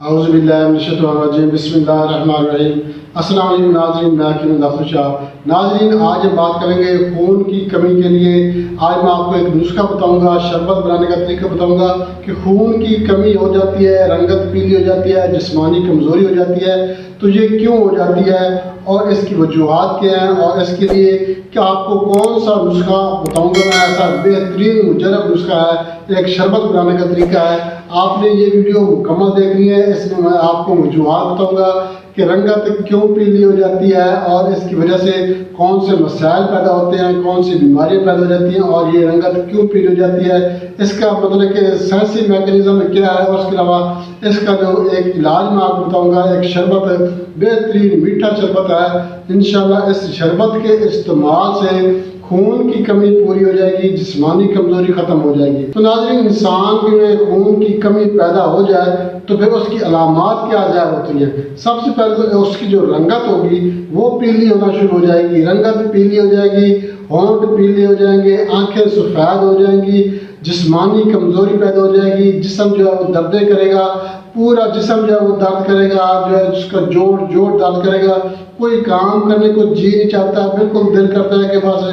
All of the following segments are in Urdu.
اعوذ باللہ من الشیطان الرجیم بسم اللہ الرحمن الرحیم۔ السلام علیکم ناظرین، میں حکیم ظفر شاہ۔ ناظرین، آج ہم بات کریں گے خون کی کمی کے لیے۔ آج میں آپ کو ایک نسخہ بتاؤں گا، شربت بنانے کا طریقہ بتاؤں گا کہ خون کی کمی ہو جاتی ہے، رنگت پیلی ہو جاتی ہے، جسمانی کمزوری ہو جاتی ہے، تو یہ کیوں ہو جاتی ہے اور اس کی وجوہات کیا ہیں، اور اس کے لیے کہ آپ کو کون سا نسخہ بتاؤں گا میں، ایسا بہترین مجرب نسخہ ہے، ایک شربت بنانے کا طریقہ ہے۔ آپ نے یہ ویڈیو مکمل دیکھنی ہے، اس میں میں آپ کو وجوہات بتاؤں گا کہ رنگت کیوں پیلی ہو جاتی ہے اور اس کی وجہ سے کون سے مسائل پیدا ہوتے ہیں، کون سی بیماریاں پیدا ہو جاتی ہیں، اور یہ رنگت کیوں پیلی ہو جاتی ہے، اس کا مطلب کہ سائنسی میکانزم کیا ہے، اور اس کے علاوہ اس کا جو ایک علاج میں آپ کو بتاؤں گا۔ ایک شربت بہترین میٹھا شربت ہے، انشاءاللہ اس شربت کے استعمال سے خون کی کمی پوری ہو جائے گی، جسمانی کمزوری ختم ہو جائے گی۔ تو ناظرین، انسان میں خون کی کمی پیدا ہو جائے تو پھر اس کی علامات کیا ظاہر ہوتی ہیں؟ سب سے پہلے تو اس کی جو رنگت ہوگی وہ پیلی ہونا شروع ہو جائے گی، رنگت پیلی ہو جائے گی، ہونٹ پیلے ہو جائیں گے، آنکھیں سفید ہو جائیں گی، جسمانی کمزوری پیدا ہو جائے گی، جسم جو ہے وہ دردیں کرے گا، پورا جسم جو ہے وہ درد کرے گا، جو ہے جس کا جوڑ درد کرے گا، کوئی کام کرنے کو جی نہیں چاہتا، بالکل دل کرتا ہے کہ بس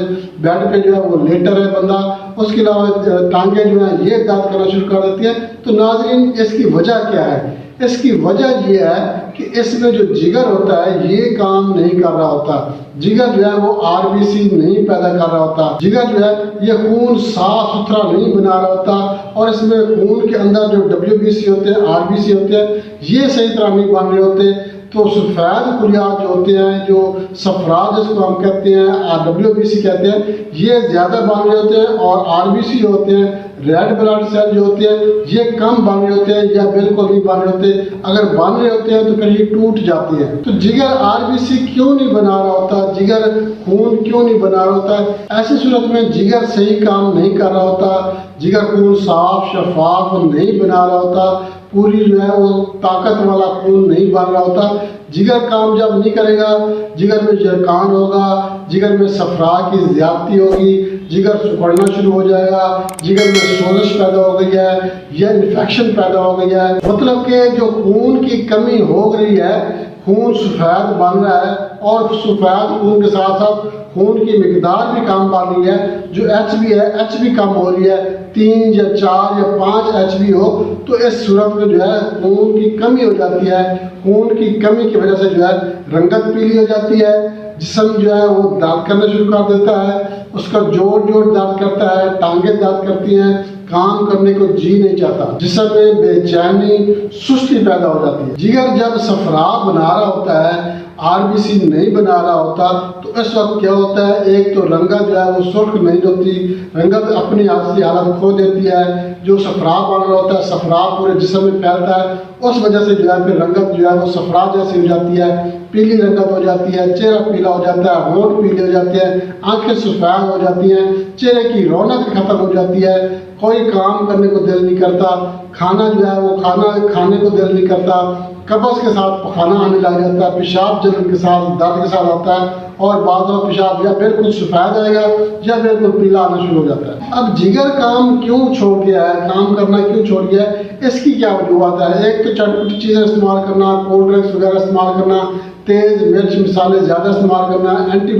بیڈ پہ جو ہے وہ لیٹر ہے بندہ۔ اس کے علاوہ ٹانگیں جو ہیں یہ درد کرنا شروع کر دیتی ہیں۔ تو ناظرین، اس کی وجہ کیا ہے؟ اس کی وجہ یہ ہے کہ اس میں جو جگر ہوتا ہے یہ کام نہیں کر رہا ہوتا، جگر جو ہے وہ RBC نہیں پیدا کر رہا ہوتا، جگر جو ہے یہ خون صاف ستھرا نہیں بنا رہا ہوتا، اور اس میں خون کے اندر جو WBC ہوتے ہیں، RBC ہوتے ہیں، یہ صحیح طرح نہیں بن رہے ہوتے۔ تو سفید خلیات جو ہوتے ہیں، جو صفرا جس کو ہم کہتے ہیں، WBC کہتے ہیں، یہ زیادہ بن رہے ہوتے ہیں، اور RBC جو ہوتے ہیں، ریڈ بلڈ سیل جو ہوتے ہیں، یہ کم بن رہے ہوتے ہیں یا بالکل نہیں بن رہے ہوتے۔ اگر بن رہے ہوتے ہیں تو پھر یہ ٹوٹ جاتے ہیں۔ تو جگر RBC کیوں نہیں بنا رہا ہوتا، جگر خون کیوں نہیں بنا رہا ہوتا؟ ایسی صورت میں جگر صحیح کام نہیں کر رہا ہوتا، جگر خون صاف شفاف نہیں بنا رہا ہوتا، پوری جو ہے وہ طاقت والا خون نہیں بن رہا ہوتا۔ جگر کام جب نہیں کرے گا، جگر میں جرکان ہوگا، جگر میں صفرا کی زیادتی ہوگی، جگر سکڑنا شروع ہو جائے گا، جگر میں سوزش پیدا ہو گئی ہے یا انفیکشن پیدا ہو گئی ہے۔ مطلب کہ جو خون کی کمی ہو گئی ہے، خون سفید بن رہا ہے، اور سفید خون کے ساتھ ساتھ خون کی مقدار بھی کم بن رہی ہے، جو HB ہے HB کم ہو رہی ہے، 3 یا 4 یا 5 HB ہو، تو اس صورت میں جو ہے خون کی کمی ہو جاتی ہے۔ خون کی کمی کی وجہ سے جو ہے رنگت پیلی ہو جاتی ہے، جسم جو ہے وہ درد کرنا شروع کر دیتا ہے، اس کا جوڑ درد کرتا ہے، ٹانگیں درد کرتی ہیں، کام کرنے کو جی نہیں چاہتا، جسم میں بے چینی سستی پیدا ہو جاتی ہے۔ جگر جب صفرا بنا رہا ہوتا ہے، RBC نہیں بنا رہا ہوتا، تو اس وقت کیا ہوتا ہے؟ ایک تو رنگت جو ہے وہ سرخ نہیں ہوتی، رنگت اپنی اصلی حالت کھو دیتی ہے، جو صفرا بن رہا ہوتا ہے صفرا پورے جسم میں پھیلتا ہے، اس وجہ سے جو ہے پھر رنگت جو ہے وہ صفرا جیسی ہو جاتی ہے، پیلی رنگت ہو جاتی ہے، چہرہ پیلا ہو جاتا ہے، ہونٹ پیلے ہو جاتے ہیں، آنکھیں سفید ہو جاتی ہیں، چہرے کی رونق ختم ہو جاتی ہے، کوئی کام کرنے کو دل نہیں کرتا، کھانا جو ہے وہ کھانے کو دل نہیں کرتا، قبض کے ساتھ کھانا آنے لگ جاتا ہے، پیشاب جلن کے ساتھ درد کے ساتھ آتا ہے، اور بعض اوقات پیشاب یا بالکل سفید آئے گا یا بالکل پیلا آنا شروع ہو جاتا ہے۔ اب جگر کام کیوں چھوڑ گیا ہے، کام کرنا کیوں چھوڑ گیا ہے؟ اس کی کیا وجوہات ہے؟ ایک تو چٹپٹی چیزیں استعمال کرنا، کولڈ ڈرنکس وغیرہ استعمال کرنا، تیز مرچ مسالے زیادہ استعمال کرنا، اینٹی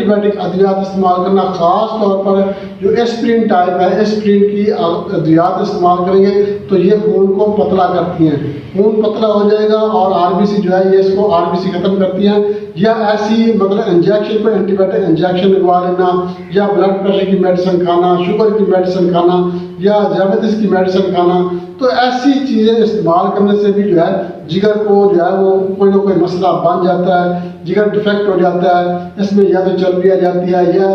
بائیوٹک ادویات استعمال کرنا، خاص طور پر جو ایسپرین ٹائپ ہے، ایسپرین کی ادویات استعمال کریں گے تو یہ خون کو پتلا کرتی ہیں، خون پتلا ہو جائے گا، اور RBC جو ہے یہ اس کو RBC ختم کرتی ہیں۔ یا ایسی مطلب انجیکشن پہ اینٹی بائیوٹک انجیکشن لگوا لینا، یا بلڈ پریشر کی میڈیسن کھانا، شوگر کی میڈیسن کھانا، یا ذیابیطس کی میڈیسن کھانا، تو ایسی چیزیں استعمال کرنے سے بھی جو ہے جگر کو جو ہے وہ کوئی نہ کوئی مسئلہ بن جاتا ہے، جگر ڈیفیکٹ ہو جاتا ہے، اس میں یا تو چربی آ جاتی ہے، یا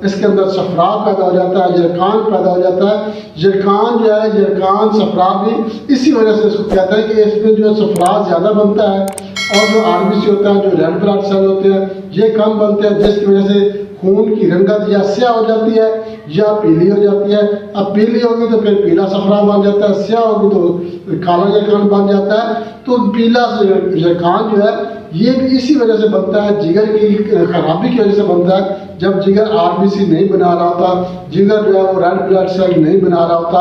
اس کے اندر صفرا پیدا ہو جاتا ہے، جرکان پیدا ہو جاتا ہے۔ جرکان جو ہے، جرکان صفرا بھی اسی وجہ سے اس کو کہتا ہے کہ اس میں جو صفرا زیادہ بنتا ہے، اور جو RBC ہوتا ہے، جو ریڈ بلڈ سیل ہوتے ہیں، یہ کم بنتے ہیں، جس کی وجہ سے خون کی رنگت یا سیاہ ہو جاتی ہے یا پیلی ہو جاتی ہے۔ اب پیلی ہوگی تو پھر پیلا صفرا بن جاتا ہے، سیاہ ہوگی تو کالا جرکان بن جاتا ہے۔ تو پیلا جرکان جو ہے یہ بھی اسی وجہ سے بنتا ہے، جگر کی خرابی کی وجہ سے بنتا ہے۔ جب جگر RBC نہیں بنا رہا ہوتا، جگر جو ہے وہ ریڈ بلڈ سیل نہیں بنا رہا ہوتا،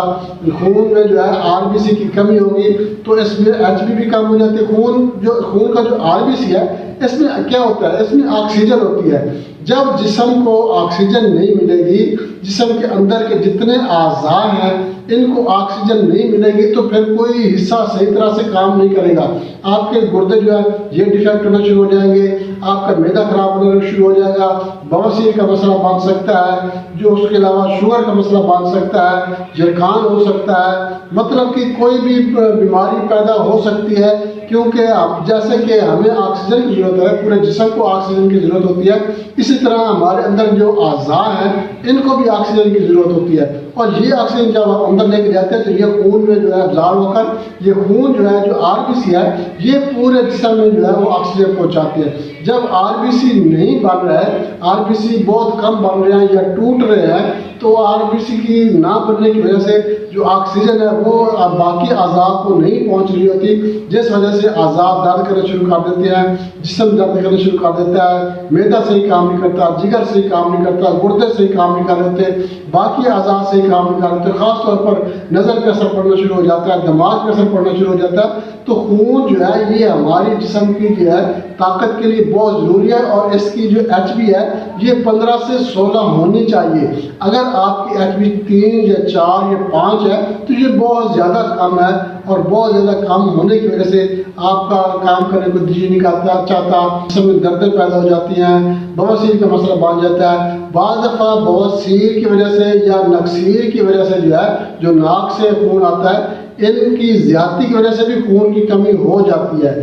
خون میں جو ہے RBC کی کمی ہوگی تو اس میں HB بھی کم ہو جاتی ہے۔ خون کا جو RBC ہے اس میں کیا ہوتا ہے، اس میں آکسیجن ہوتی ہے۔ جب جسم کو آکسیجن نہیں ملے گی، جسم کے اندر کے جتنے اعضاء ہیں ان کو آکسیجن نہیں ملے گی تو پھر کوئی حصہ صحیح طرح سے کام نہیں کرے گا۔ آپ کے گردے جو ہے یہ ڈیفیکٹ ہونا شروع ہو جائیں گے، آپ کا معدہ خراب ہونا شروع ہو جائے گا، بواسیر کا مسئلہ بن سکتا ہے، جو اس کے علاوہ شوگر کا مسئلہ بن سکتا ہے، جرکان ہو سکتا ہے، مطلب کہ کوئی بھی بیماری پیدا ہو سکتی ہے، کیونکہ جیسے کہ ہمیں آکسیجن کی ضرورت ہے، پورے جسم کو آکسیجن کی ضرورت ہوتی ہے، اسی طرح ہمارے اندر جو اعضاء ہیں ان کو بھی آکسیجن کی ضرورت ہوتی ہے، اور یہ آکسیجن جب آپ اندر لے کے جاتے ہیں تو یہ خون میں جو ہے ابزارب ہو کر یہ خون جو ہے جو RBC ہے یہ پورے جسم میں جو ہے وہ آکسیجن پہنچاتی ہے۔ جب RBC نہیں بن رہا ہے، RBC بہت کم بن رہے ہیں یا ٹوٹ رہے ہیں، تو RBC کی نہ بننے کی وجہ سے جو آکسیجن ہے وہ باقی اعضاء کو نہیں پہنچ رہی ہوتی، جس وجہ سے اعضاء درد کرنا شروع کر دیتے ہیں، جسم درد کرنا شروع کر دیتا ہے، معدہ صحیح کام نہیں کرتا، جگر صحیح کام نہیں کرتا، گردے صحیح کام نہیں کر رہتے، باقی اعضاء صحیح کام نہیں کر رہتے، خاص طور پر نظر پہ اثر پڑنا شروع ہو جاتا ہے، دماغ پہ اثر پڑنا شروع ہو جاتا ہے۔ تو خون جو ہے یہ ہماری جسم کی جو ہے طاقت کے لیے بہت ضروری ہے، اور اس کی جو HB ہے یہ 15 سے 16 ہونی چاہیے۔ اگر آپ کی HB 3 یا 4 یا 5 ہے تو یہ بہت زیادہ کم ہے، اور بہت زیادہ کم ہونے کی وجہ سے آپ کا کام کرنے کو دل نہیں چاہتا، جسم میں دردیں پیدا ہو جاتی ہیں، بواسیر کا مسئلہ بن جاتا ہے۔ بعض دفعہ بواسیر کی وجہ سے یا نکسیر کی وجہ سے جو ہے جو ناک سے خون آتا ہے ان کی زیادتی کی وجہ سے بھی خون کی کمی ہو جاتی ہے۔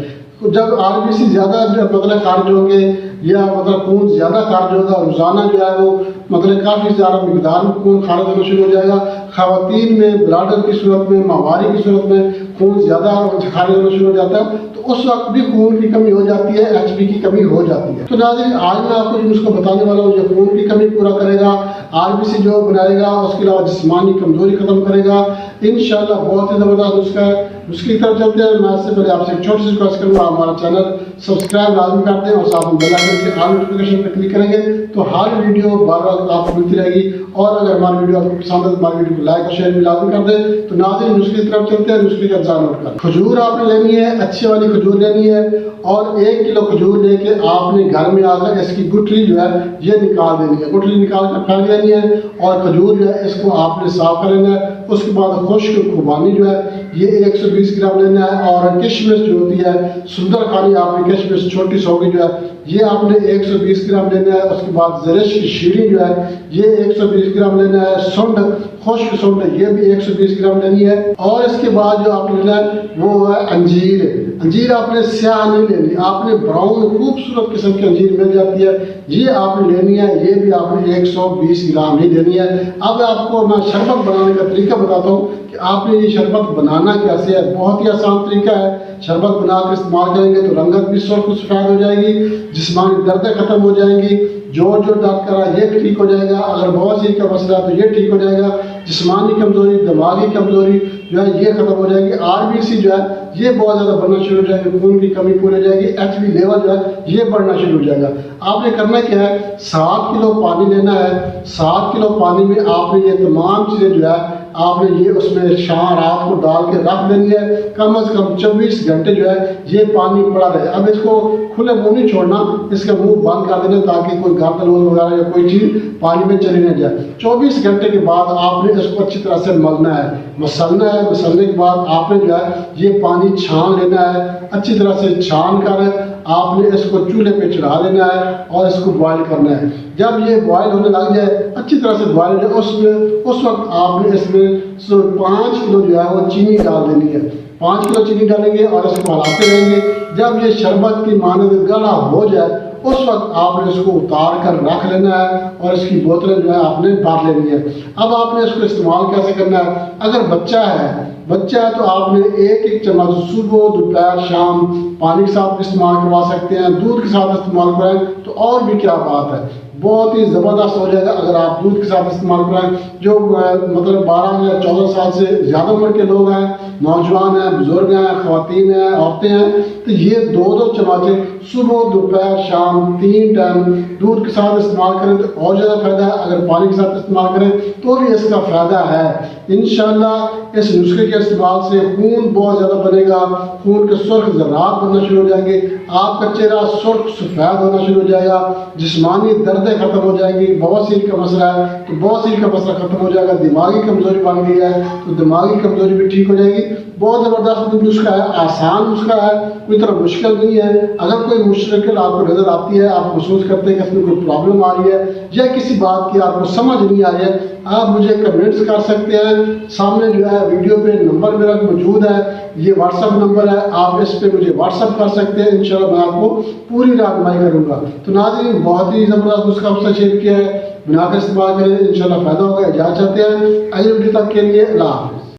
جب RBC زیادہ مطلب خارج ہوں گے یا مطلب خون زیادہ خارج ہوگا، روزانہ جو ہے وہ مطلب کافی زیادہ مقدار میں خون خارج ہونا شروع ہو جائے گا، خواتین میں بلاڈر کی صورت میں، ماہواری کی صورت میں خون زیادہ خارج ہونا شروع ہو جاتا ہے، تو اس وقت بھی خون کی کمی ہو جاتی ہے، HB کی کمی ہو جاتی ہے۔ تو ناظرین آج میں آپ کو جو نسخہ بتانے والا ہوں یہ خون کی کمی پورا کرے گا، RBC جو بنائے گا، اس کے علاوہ جسمانی کمزوری ختم کرے گا، انشاءاللہ بہت ہی زبردست نسخہ ہے۔ نسخے کی طرف چلتے ہیں۔ میں اس سے پہلے آپ سے ایک چھوٹی سی ریکویسٹ کروں گا، ہمارا چینل سبسکرائب لازمی کر دیں اور ساتھ میں بیل آئیکن کے آل نوٹیفیکیشن پر کلک کریں گے تو ہر ویڈیو بار بار آپ کو ملتی رہے گی، اور اگر ہماری ویڈیو آپ کو پسند ہے تو ہماری ویڈیو کو لائک اور شیئر بھی لازمی کر دیں۔ تو ناظرین نسخے کی طرف چلتے ہیں۔ نسخے کا اجزاء نوٹ کریں۔ کھجور آپ نے لینی ہے، اچھی والی کھجور لینی ہے، اور 1 کلو کھجور لے کے آپ نے گھر میں آ کر اس کی گٹھلی جو ہے یہ نکال دینی ہے، گٹھلی نکال کر پھینک دینی ہے، اور کھجور جو ہے اس کو آپ نے صاف کر لینا ہے۔ اس کے بعد خشک خوبانی جو ہے یہ 120 گرام لینا ہے، اور کشمش جو ہوتی ہے سندر خانی آپ نے کشمش چھوٹی سوگی جو ہے یہ آپ نے 120 گرام لینا ہے۔ اس کے بعد زرش کی شیریں جو ہے یہ 120 گرام لینا ہے، سنڈ خشک سنڈ یہ بھی 120 گرام لینی ہے، اور اس کے بعد جو آپ نے لینا ہے وہ ہے انجیر۔ انجیر آپ نے سیاہ نہیں لینی، آپ نے براؤن خوبصورت قسم کی انجیر مل جاتی ہے، یہ آپ نے لینی ہے، یہ بھی آپ نے 120 گرام ہی لینی ہے۔ اب آپ کو میں شربت بنانے کا طریقہ بتاتا ہوں کہ آپ نے یہ شربت بنانا کیسے ہے۔ بہت ہی آسان طریقہ ہے، شربت بنا کر استعمال کریں گے تو رنگت بھی سرخ و سفید ہو جائے گی، جسمانی دردیں ختم ہو جائیں گی، جو درد کر رہا ہے یہ ٹھیک ہو جائے گا، اگر بواسیر کا مسئلہ ہے تو یہ ٹھیک ہو جائے گا، جسمانی کمزوری دماغی کمزوری جو ہے یہ ختم ہو جائے گی، RBC جو ہے یہ بہت زیادہ بڑھنا شروع ہو جائے گی، خون کی کمی پوری ہو جائے گی، HB لیول جو ہے یہ بڑھنا شروع ہو جائے گا۔ آپ نے کرنا کیا ہے، 7 کلو پانی لینا ہے، 7 کلو پانی میں آپ نے یہ تمام چیزیں جو ہے آپ نے یہ اس میں شام رات کو ڈال کے رکھ دینی ہے، کم از کم 24 گھنٹے جو ہے یہ پانی پڑا رہے۔ اب اس کو کھلے منہ نہیں چھوڑنا، اس کا منہ بند کر دینا تاکہ کوئی گرد لوز وغیرہ یا کوئی چیز پانی میں چلی نہ جائے۔ 24 گھنٹے کے بعد آپ نے اس کو اچھی طرح سے ملنا ہے، مسلنا ہے، مسلنے کے بعد آپ نے جو ہے یہ پانی چھان لینا ہے، اچھی طرح سے چھان کر آپ نے اس کو چولہے پہ چڑھا لینا ہے اور اس کو بوائل کرنا ہے۔ جب یہ بوائل ہونے لگ جائے، اچھی طرح سے بوائل ہو جائے، اس وقت آپ نے اس میں 5 کلو جو ہے وہ چینی ڈال دینی ہے، 5 کلو چینی ڈالیں گے اور اس کو ہلاتے رہیں گے۔ جب یہ شربت کی مانند گاڑھا ہو جائے اس وقت آپ نے اس کو اتار کر رکھ لینا ہے اور اس کی بوتلیں جو ہے آپ نے بھر لینی ہے۔ اب آپ نے اس کو استعمال کیسے کرنا ہے، اگر بچہ ہے بچہ ہے تو آپ نے ایک چمچ صبح دوپہر شام پانی کے ساتھ استعمال کروا سکتے ہیں، دودھ کے ساتھ استعمال کرائیں تو اور بھی کیا بات ہے، بہت ہی زبردست ہو جائے گا اگر آپ دودھ کے ساتھ استعمال کرائیں۔ جو مطلب 12 یا 14 سال سے زیادہ عمر کے لوگ ہیں، نوجوان ہیں، بزرگ ہیں، خواتین ہیں، عورتیں ہیں، تو یہ 2 چمچ صبح دوپہر شام 3 ٹائم دودھ کے ساتھ استعمال کریں تو اور زیادہ فائدہ ہے، اگر پانی کے ساتھ استعمال کریں تو بھی اس کا فائدہ ہے۔ انشاءاللہ اس نسخے کے استعمال سے خون بہت زیادہ بنے گا، خون کے سرخ ذرات بننا شروع ہو جائیں گے، آپ کا چہرہ سرخ سفید ہونا شروع ہو جائے گا، جسمانی دردیں ختم ہو جائیں گی، بواسیر کا مسئلہ ہے تو بواسیر کا مسئلہ ختم ہو جائے گا، دماغی کمزوری بن گئی ہے تو دماغی کمزوری بھی ٹھیک ہو جائے گی۔ بہت زبردست نسخہ ہے، آسان نسخہ ہے، کوئی طرح مشکل نہیں ہے۔ اگر کوئی مشکل آپ کو نظر آتی ہے، آپ محسوس کرتے ہیں کہ اس میں کوئی پرابلم آ رہی ہے یا کسی بات کی آپ کو سمجھ نہیں آ رہی ہے، آپ مجھے کمنٹس کر سکتے ہیں۔ سامنے جو ہے ویڈیو پہ نمبر میرا موجود ہے، یہ واٹس ایپ نمبر ہے، آپ اس پہ مجھے واٹس ایپ کر سکتے ہیں، انشاءاللہ میں آپ کو پوری رہنمائی کروں گا۔ تو ناظرین بہت ہی زبردست نسخہ آپ سے شیئر کیا ہے، بنا کر استعمال کریں، انشاءاللہ فائدہ ہوگا۔ اجازت چاہتے ہیں، اگلی ویڈیو تک کے لیے اللہ حافظ۔